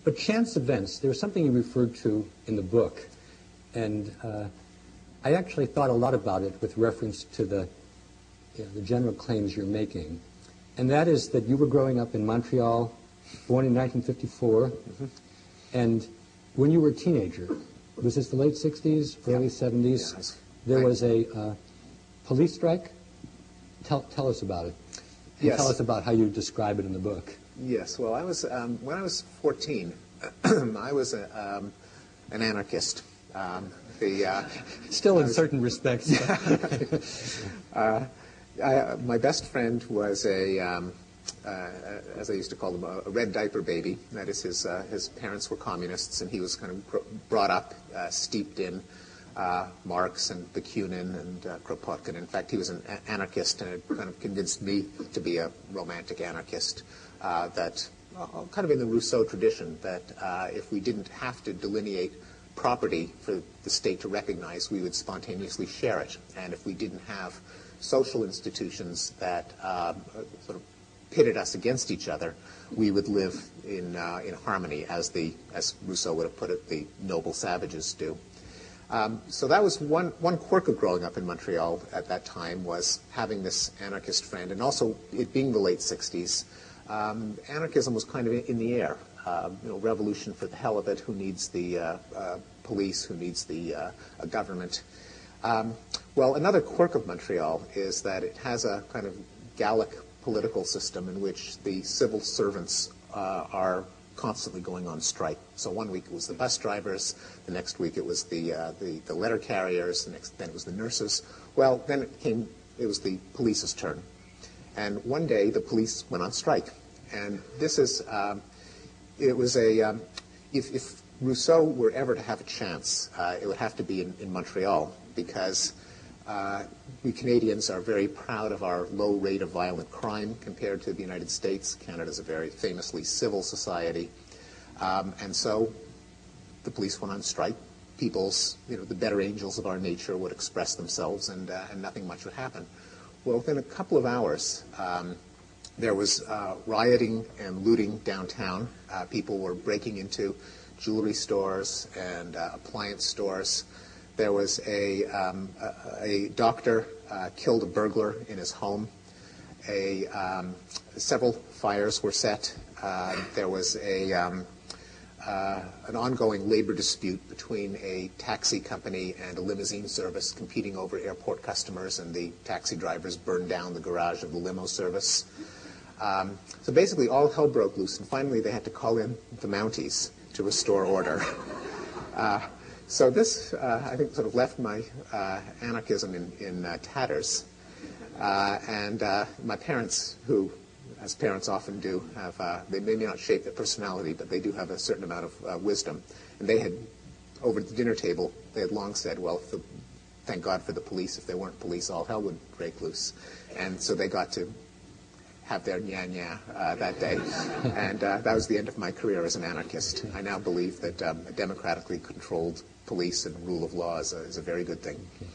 But chance events, there was something you referred to in the book, and I actually thought a lot about it with reference to the general claims you're making, and that is that you were growing up in Montreal, born in 1954, and when you were a teenager, was this the late 60s, early 70s? Yeah, there was a police strike. Tell us about it. And Yes. tell us about how you describe it in the book. Yes, well, I was when I was 14, I was an anarchist. Still in certain respects. My best friend was as I used to call him, a red diaper baby. That is, his parents were communists, and he was kind of brought up steeped in Marx and Bakunin and Kropotkin. In fact, he was an anarchist, and it kind of convinced me to be a romantic anarchist. That kind of in the Rousseau tradition, that if we didn't have to delineate property for the state to recognize, we would spontaneously share it. And if we didn't have social institutions that sort of pitted us against each other, we would live in harmony, as Rousseau would have put it, the noble savages do. So that was one quirk of growing up in Montreal at that time, was having this anarchist friend, and also it being the late 60s. Anarchism was kind of in the air. Revolution for the hell of it. Who needs the police? Who needs the government? Well, another quirk of Montreal is that it has a kind of Gallic political system in which the civil servants are constantly going on strike. So one week it was the bus drivers, the next week it was the letter carriers, then it was the nurses. Well, then it was the police's turn. And one day the police went on strike. And this is, it was if Rousseau were ever to have a chance, it would have to be in Montreal, because we Canadians are very proud of our low rate of violent crime compared to the United States. Canada's a very famously civil society. And so the police went on strike. People's, the better angels of our nature would express themselves, and nothing much would happen. Well, within a couple of hours, there was rioting and looting downtown. People were breaking into jewelry stores and appliance stores. There was a doctor killed a burglar in his home. Several fires were set. There was an ongoing labor dispute between a taxi company and a limousine service competing over airport customers, and the taxi drivers burned down the garage of the limo service. So basically all hell broke loose, and finally they had to call in the Mounties to restore order. So this, I think, sort of left my anarchism in tatters. And my parents, who, as parents often do, they may not shape their personality, but they do have a certain amount of wisdom. And they had, over the dinner table, they had long said, well, thank God for the police. If there weren't police, all hell would break loose. And so they got to have their nya-nya that day. And that was the end of my career as an anarchist. I now believe that a democratically controlled police and rule of law is a very good thing. Okay.